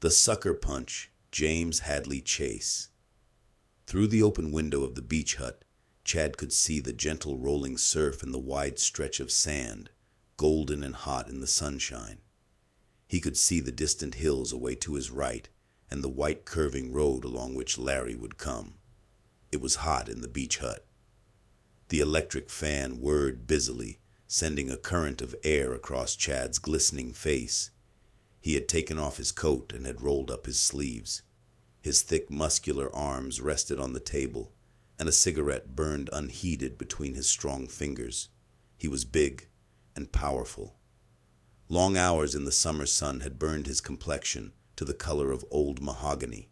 The Sucker Punch, James Hadley Chase. Through the open window of the beach hut, Chad could see the gentle rolling surf and the wide stretch of sand, golden and hot in the sunshine. He could see the distant hills away to his right and the white curving road along which Larry would come. It was hot in the beach hut. The electric fan whirred busily, sending a current of air across Chad's glistening face. He had taken off his coat and had rolled up his sleeves. His thick, muscular arms rested on the table, and a cigarette burned unheeded between his strong fingers. He was big and powerful. Long hours in the summer sun had burned his complexion to the color of old mahogany.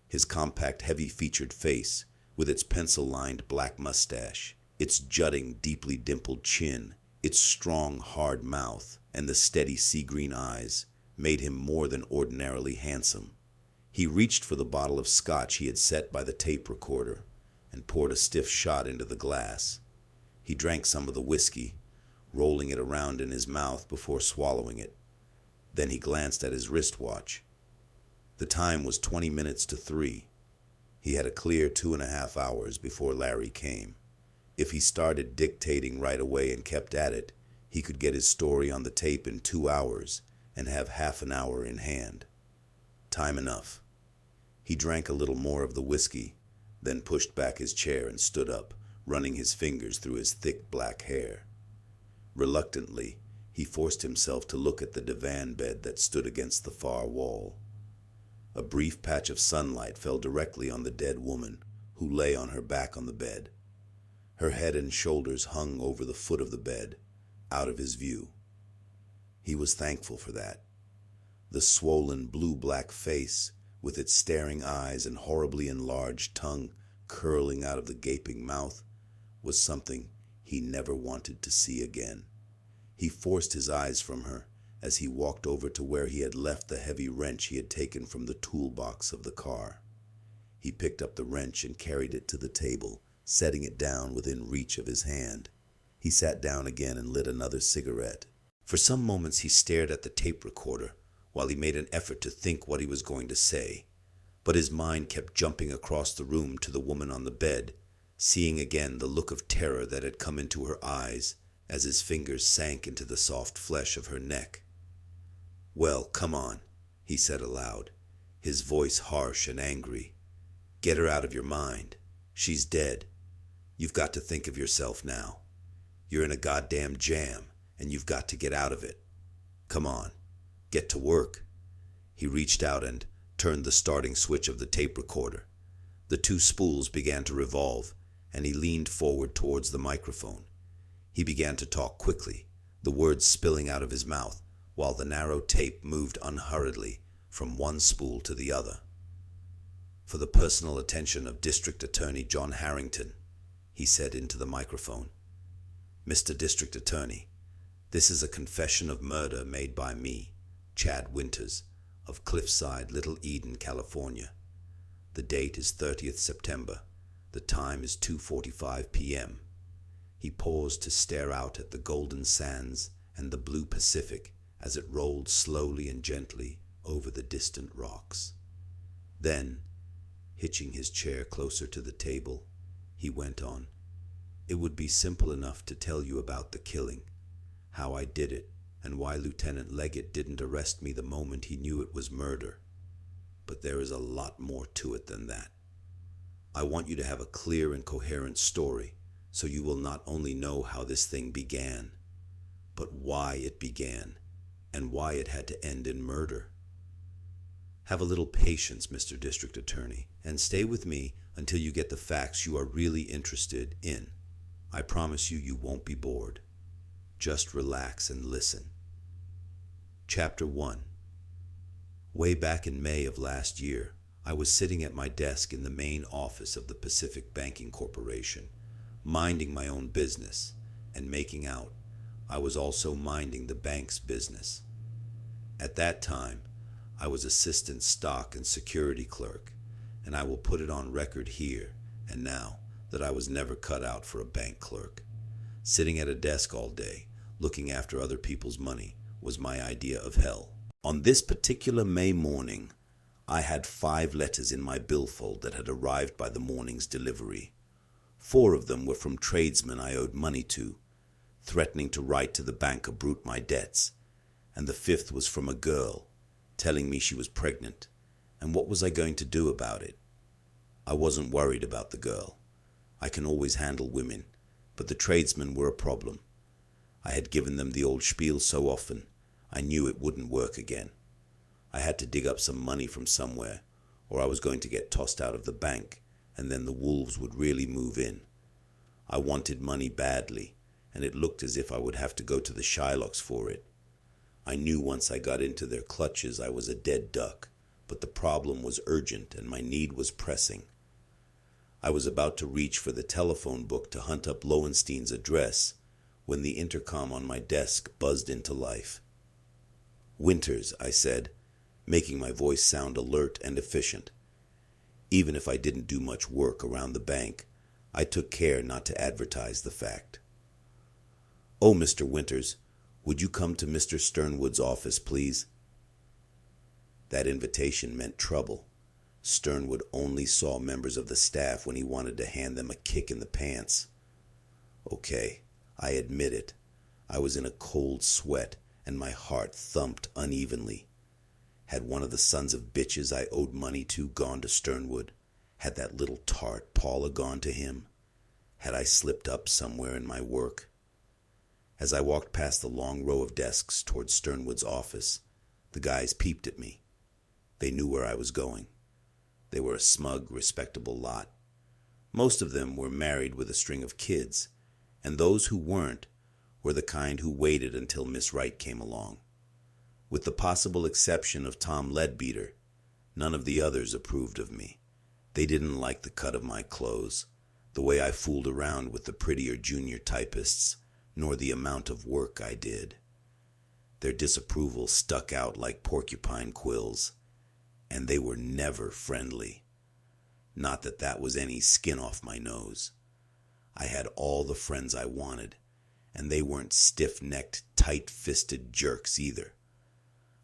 His compact, heavy-featured face, with its pencil-lined black mustache, its jutting, deeply dimpled chin, its strong, hard mouth, and the steady sea-green eyes, made him more than ordinarily handsome. He reached for the bottle of scotch he had set by the tape recorder and poured a stiff shot into the glass. He drank some of the whiskey, rolling it around in his mouth before swallowing it. Then he glanced at his wristwatch. The time was 20 minutes to 3. He had a clear 2.5 hours before Larry came. If he started dictating right away and kept at it, he could get his story on the tape in 2 hours and have half an hour in hand. Time enough. He drank a little more of the whiskey, then pushed back his chair and stood up, running his fingers through his thick black hair. Reluctantly, he forced himself to look at the divan bed that stood against the far wall. A brief patch of sunlight fell directly on the dead woman, who lay on her back on the bed. Her head and shoulders hung over the foot of the bed, out of his view. He was thankful for that. The swollen blue-black face, with its staring eyes and horribly enlarged tongue curling out of the gaping mouth, was something he never wanted to see again. He forced his eyes from her as he walked over to where he had left the heavy wrench he had taken from the toolbox of the car. He picked up the wrench and carried it to the table, setting it down within reach of his hand. He sat down again and lit another cigarette. For some moments he stared at the tape recorder while he made an effort to think what he was going to say, but his mind kept jumping across the room to the woman on the bed, seeing again the look of terror that had come into her eyes as his fingers sank into the soft flesh of her neck. "Well, come on," he said aloud, his voice harsh and angry. "Get her out of your mind. She's dead. You've got to think of yourself now. You're in a goddamn jam, and you've got to get out of it. Come on, get to work." He reached out and turned the starting switch of the tape recorder. The two spools began to revolve, and he leaned forward towards the microphone. He began to talk quickly, the words spilling out of his mouth, while the narrow tape moved unhurriedly from one spool to the other. "For the personal attention of District Attorney John Harrington," he said into the microphone. "Mr. District Attorney, this is a confession of murder made by me, Chad Winters, of Cliffside, Little Eden, California. The date is 30th September. The time is 2:45 p.m. He paused to stare out at the golden sands and the blue Pacific as it rolled slowly and gently over the distant rocks. Then, hitching his chair closer to the table, he went on. "It would be simple enough to tell you about the killing, how I did it, and why Lieutenant Leggett didn't arrest me the moment he knew it was murder. But there is a lot more to it than that. I want you to have a clear and coherent story, so you will not only know how this thing began, but why it began, and why it had to end in murder. Have a little patience, Mr. District Attorney, and stay with me until you get the facts you are really interested in. I promise you, you won't be bored. Just relax and listen." Chapter 1. Way back in May of last year, I was sitting at my desk in the main office of the Pacific Banking Corporation, minding my own business and making out I was also minding the bank's business. At that time, I was assistant stock and security clerk, and I will put it on record here and now that I was never cut out for a bank clerk. Sitting at a desk all day, looking after other people's money, was my idea of hell. On this particular May morning, I had 5 letters in my billfold that had arrived by the morning's delivery. 4 of them were from tradesmen I owed money to, threatening to write to the bank uproot my debts, and the 5th was from a girl, telling me she was pregnant, and what was I going to do about it? I wasn't worried about the girl. I can always handle women, but the tradesmen were a problem. I had given them the old spiel so often, I knew it wouldn't work again. I had to dig up some money from somewhere, or I was going to get tossed out of the bank, and then the wolves would really move in. I wanted money badly, and it looked as if I would have to go to the Shylocks for it. I knew once I got into their clutches I was a dead duck, but the problem was urgent and my need was pressing. I was about to reach for the telephone book to hunt up Lowenstein's address when the intercom on my desk buzzed into life. "Winters," I said, making my voice sound alert and efficient. Even if I didn't do much work around the bank, I took care not to advertise the fact. "Oh, Mr. Winters, would you come to Mr. Sternwood's office, please?" That invitation meant trouble. Sternwood only saw members of the staff when he wanted to hand them a kick in the pants. Okay, I admit it. I was in a cold sweat, and my heart thumped unevenly. Had one of the sons of bitches I owed money to gone to Sternwood? Had that little tart Paula gone to him? Had I slipped up somewhere in my work? As I walked past the long row of desks toward Sternwood's office, the guys peeped at me. They knew where I was going. They were a smug, respectable lot. Most of them were married with a string of kids, and those who weren't were the kind who waited until Miss Wright came along. With the possible exception of Tom Leadbeater, none of the others approved of me. They didn't like the cut of my clothes, the way I fooled around with the prettier junior typists, nor the amount of work I did. Their disapproval stuck out like porcupine quills, and they were never friendly. Not that that was any skin off my nose. I had all the friends I wanted, and they weren't stiff-necked, tight-fisted jerks either.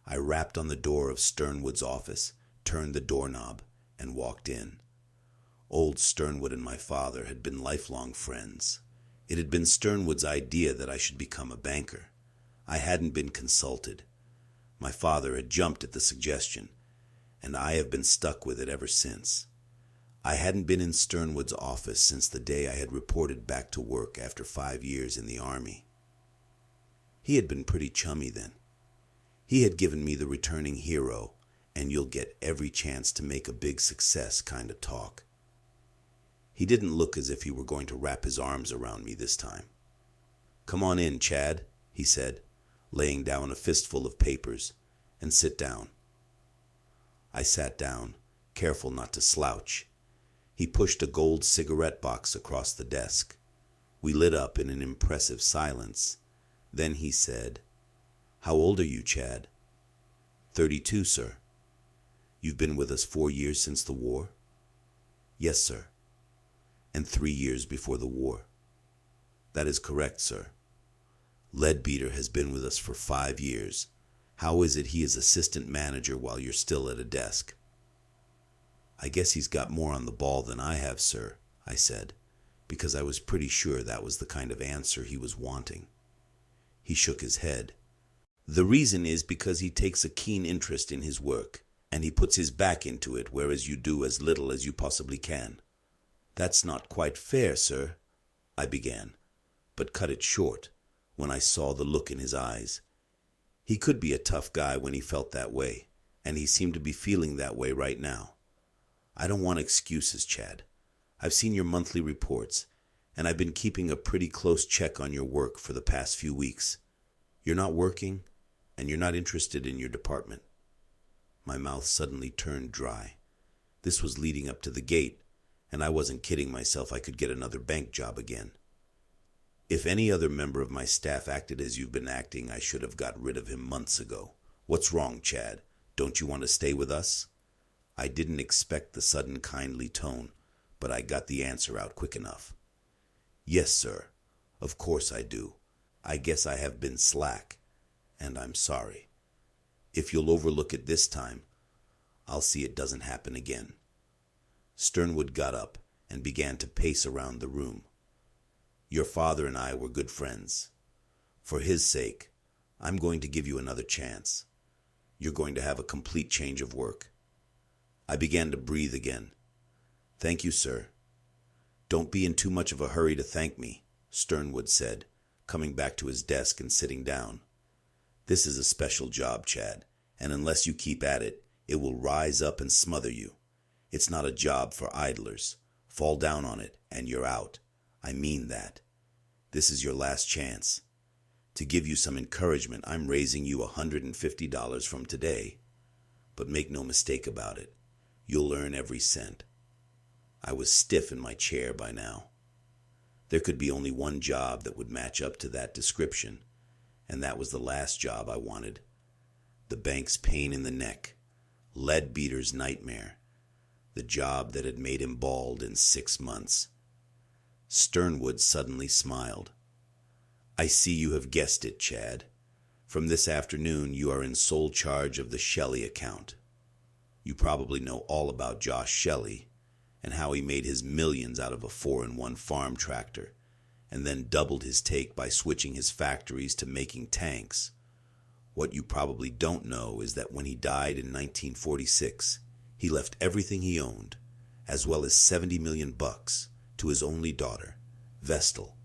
I rapped on the door of Sternwood's office, turned the doorknob, and walked in. Old Sternwood and my father had been lifelong friends. It had been Sternwood's idea that I should become a banker. I hadn't been consulted. My father had jumped at the suggestion, and I have been stuck with it ever since. I hadn't been in Sternwood's office since the day I had reported back to work after 5 years in the Army. He had been pretty chummy then. He had given me the returning hero, and you'll get every chance to make a big success kind of talk. He didn't look as if he were going to wrap his arms around me this time. "Come on in, Chad," he said, laying down a fistful of papers, "and sit down." I sat down, careful not to slouch. He pushed a gold cigarette box across the desk. We lit up in an impressive silence. Then he said, "How old are you, Chad?" 32, sir." "You've been with us 4 years since the war?" "Yes, sir." "And 3 years before the war?" "That is correct, sir." "Leadbeater has been with us for 5 years. How is it he is assistant manager while you're still at a desk?" "I guess he's got more on the ball than I have, sir," I said, because I was pretty sure that was the kind of answer he was wanting. He shook his head. "The reason is because he takes a keen interest in his work, and he puts his back into it, whereas you do as little as you possibly can." "That's not quite fair, sir," I began, but cut it short when I saw the look in his eyes. He could be a tough guy when he felt that way, and he seemed to be feeling that way right now. "I don't want excuses, Chad. I've seen your monthly reports, and I've been keeping a pretty close check on your work for the past few weeks. You're not working, and you're not interested in your department." My mouth suddenly turned dry. This was leading up to the gate, and I wasn't kidding myself I could get another bank job again. "If any other member of my staff acted as you've been acting, I should have got rid of him months ago. What's wrong, Chad? Don't you want to stay with us?" I didn't expect the sudden kindly tone, but I got the answer out quick enough. "Yes, sir. Of course I do. I guess I have been slack, and I'm sorry." If you'll overlook it this time, I'll see it doesn't happen again." Sternwood got up and began to pace around the room. "Your father and I were good friends. For his sake, I'm going to give you another chance. You're going to have a complete change of work." I began to breathe again. "Thank you, sir." "Don't be in too much of a hurry to thank me," Sternwood said, coming back to his desk and sitting down. "This is a special job, Chad, and unless you keep at it, it will rise up and smother you. It's not a job for idlers. Fall down on it, and you're out. I mean that. This is your last chance. To give you some encouragement, I'm raising you $150 from today. But make no mistake about it, you'll earn every cent." I was stiff in my chair by now. There could be only one job that would match up to that description, and that was the last job I wanted. The bank's pain in the neck, Leadbeater's nightmare, the job that had made him bald in 6 months. Sternwood suddenly smiled. "I see you have guessed it, Chad. From this afternoon you are in sole charge of the Shelley account. You probably know all about Josh Shelley and how he made his millions out of a 4-in-1 farm tractor and then doubled his take by switching his factories to making tanks. What you probably don't know is that when he died in 1946, he left everything he owned, as well as $70 million to his only daughter, Vestal.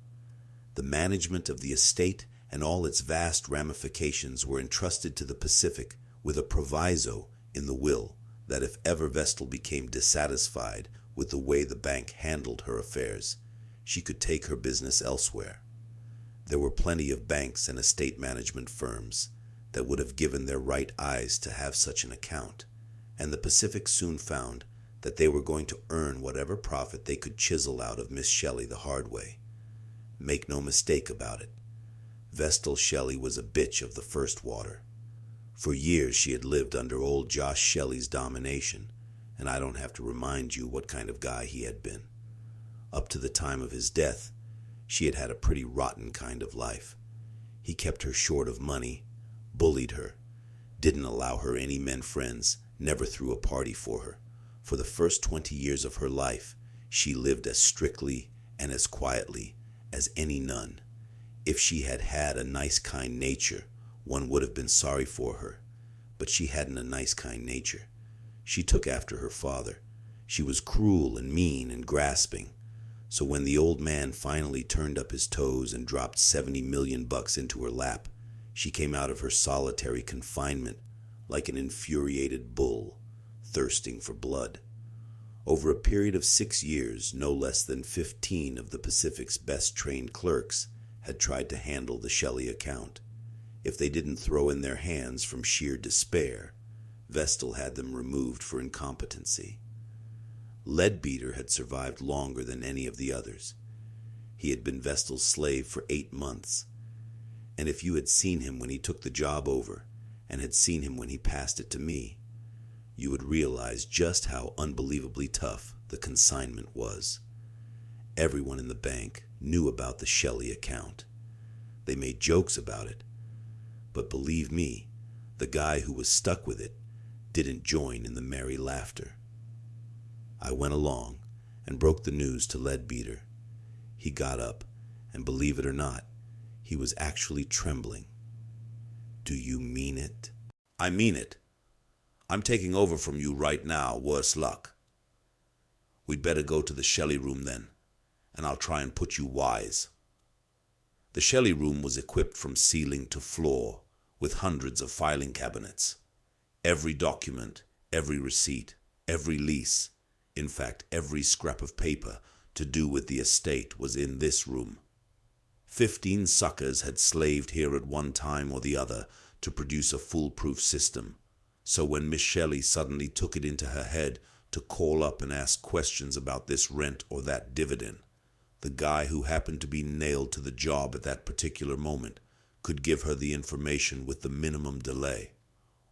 The management of the estate and all its vast ramifications were entrusted to the Pacific with a proviso in the will that if ever Vestal became dissatisfied with the way the bank handled her affairs, she could take her business elsewhere. There were plenty of banks and estate management firms that would have given their right eyes to have such an account, and the Pacific soon found that they were going to earn whatever profit they could chisel out of Miss Shelley the hard way. Make no mistake about it, Vestal Shelley was a bitch of the first water. For years she had lived under old Josh Shelley's domination, and I don't have to remind you what kind of guy he had been. Up to the time of his death, she had had a pretty rotten kind of life. He kept her short of money, bullied her, didn't allow her any men friends, never threw a party for her. For the first 20 years of her life, she lived as strictly and as quietly as any nun. If she had had a nice, kind nature, one would have been sorry for her. But she hadn't a nice, kind nature. She took after her father. She was cruel and mean and grasping. So when the old man finally turned up his toes and dropped $70 million into her lap, she came out of her solitary confinement like an infuriated bull, thirsting for blood. Over a period of 6 years, no less than 15 of the Pacific's best-trained clerks had tried to handle the Shelley account. If they didn't throw in their hands from sheer despair, Vestal had them removed for incompetency. Leadbeater had survived longer than any of the others. He had been Vestal's slave for 8 months, and if you had seen him when he took the job over, and had seen him when he passed it to me, you would realize just how unbelievably tough the consignment was. Everyone in the bank knew about the Shelley account. They made jokes about it. But believe me, the guy who was stuck with it didn't join in the merry laughter. I went along and broke the news to Leadbeater. He got up, and believe it or not, he was actually trembling. "Do you mean it?" "I mean it. I'm taking over from you right now, worse luck. We'd better go to the Shelley room then, and I'll try and put you wise." The Shelley room was equipped from ceiling to floor with hundreds of filing cabinets. Every document, every receipt, every lease, in fact every scrap of paper to do with the estate was in this room. 15 suckers had slaved here at one time or the other to produce a foolproof system. So when Miss Shelley suddenly took it into her head to call up and ask questions about this rent or that dividend, the guy who happened to be nailed to the job at that particular moment could give her the information with the minimum delay.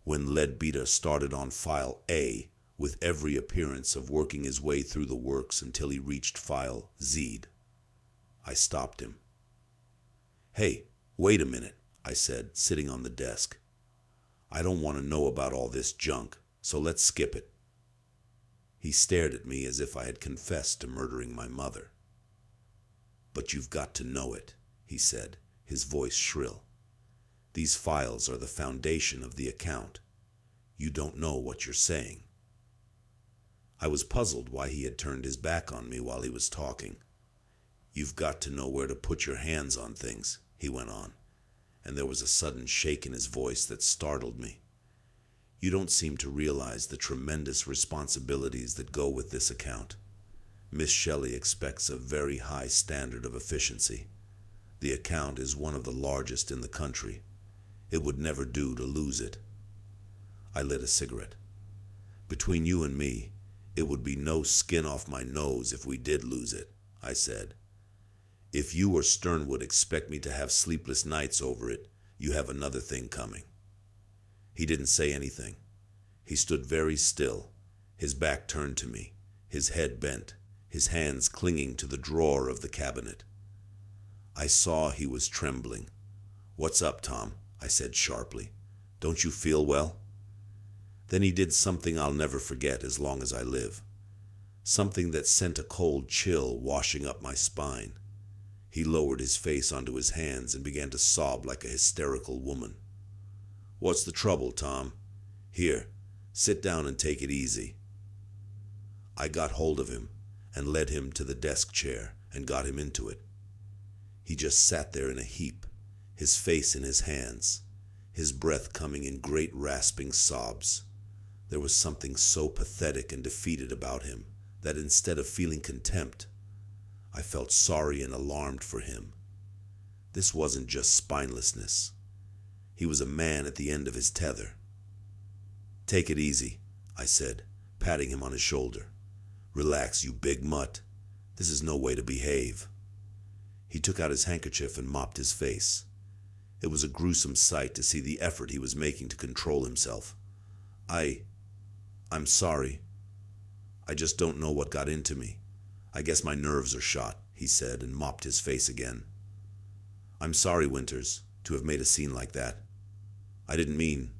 When Leadbeater started on file A, with every appearance of working his way through the works until he reached file Z, I stopped him. "Hey, wait a minute," I said, sitting on the desk. I don't want to know about all this junk, so let's skip it. He stared at me as if I had confessed to murdering my mother. But you've got to know it, he said, his voice shrill. These files are the foundation of the account. You don't know what you're saying. I was puzzled why he had turned his back on me while he was talking. You've got to know where to put your hands on things, he went on, and there was a sudden shake in his voice that startled me. You don't seem to realize the tremendous responsibilities that go with this account. Miss Shelley expects a very high standard of efficiency. The account is one of the largest in the country. It would never do to lose it. I lit a cigarette. Between you and me, it would be no skin off my nose if we did lose it, I said. If you or Sternwood expect me to have sleepless nights over it, you have another thing coming. He didn't say anything. He stood very still, his back turned to me, his head bent, his hands clinging to the drawer of the cabinet. I saw he was trembling. What's up, Tom? I said sharply. Don't you feel well? Then he did something I'll never forget as long as I live. Something that sent a cold chill washing up my spine. He lowered his face onto his hands and began to sob like a hysterical woman. What's the trouble, Tom? Here, sit down and take it easy. I got hold of him and led him to the desk chair and got him into it. He just sat there in a heap, his face in his hands, his breath coming in great rasping sobs. There was something so pathetic and defeated about him that instead of feeling contempt, I felt sorry and alarmed for him. This wasn't just spinelessness. He was a man at the end of his tether. Take it easy, I said, patting him on his shoulder. Relax, you big mutt. This is no way to behave. He took out his handkerchief and mopped his face. It was a gruesome sight to see the effort he was making to control himself. I'm sorry. I just don't know what got into me. I guess my nerves are shot, he said, and mopped his face again. I'm sorry, Winters, to have made a scene like that. I didn't mean...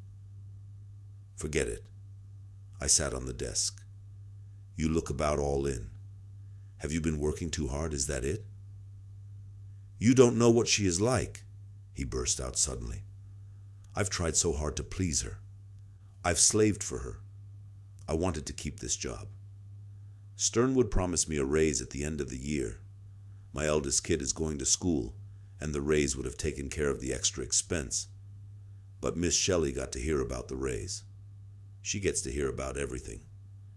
Forget it. I sat on the desk. You look about all in. Have you been working too hard? Is that it? You don't know what she is like, he burst out suddenly. I've tried so hard to please her. I've slaved for her. I wanted to keep this job. Sternwood promised me a raise at the end of the year. My eldest kid is going to school, and the raise would have taken care of the extra expense. But Miss Shelley got to hear about the raise. She gets to hear about everything.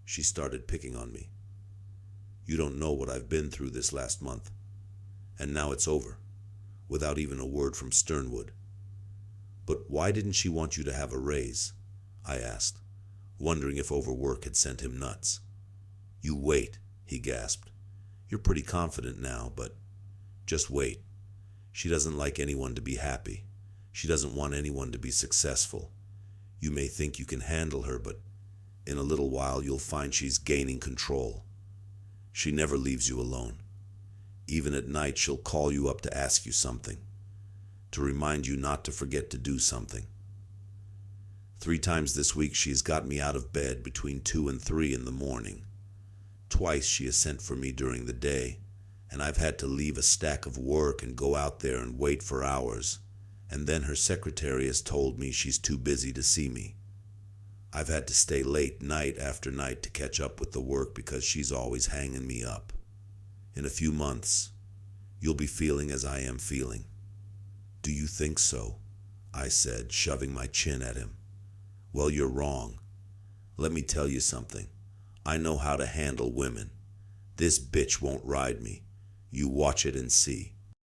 She started picking on me. You don't know what I've been through this last month. And now it's over, without even a word from Sternwood. But why didn't she want you to have a raise? I asked, wondering if overwork had sent him nuts. You wait, he gasped. You're pretty confident now, but just wait. She doesn't like anyone to be happy. She doesn't want anyone to be successful. You may think you can handle her, but in a little while you'll find she's gaining control. She never leaves you alone. Even at night she'll call you up to ask you something, to remind you not to forget to do something. 3 times this week she has got me out of bed between 2 and 3 in the morning. Twice she has sent for me during the day, and I've had to leave a stack of work and go out there and wait for hours, and then her secretary has told me she's too busy to see me. I've had to stay late night after night to catch up with the work because she's always hanging me up. In a few months, you'll be feeling as I am feeling. Do you think so? I said, shoving my chin at him. Well, you're wrong. Let me tell you something. I know how to handle women. This bitch won't ride me. You watch it and see.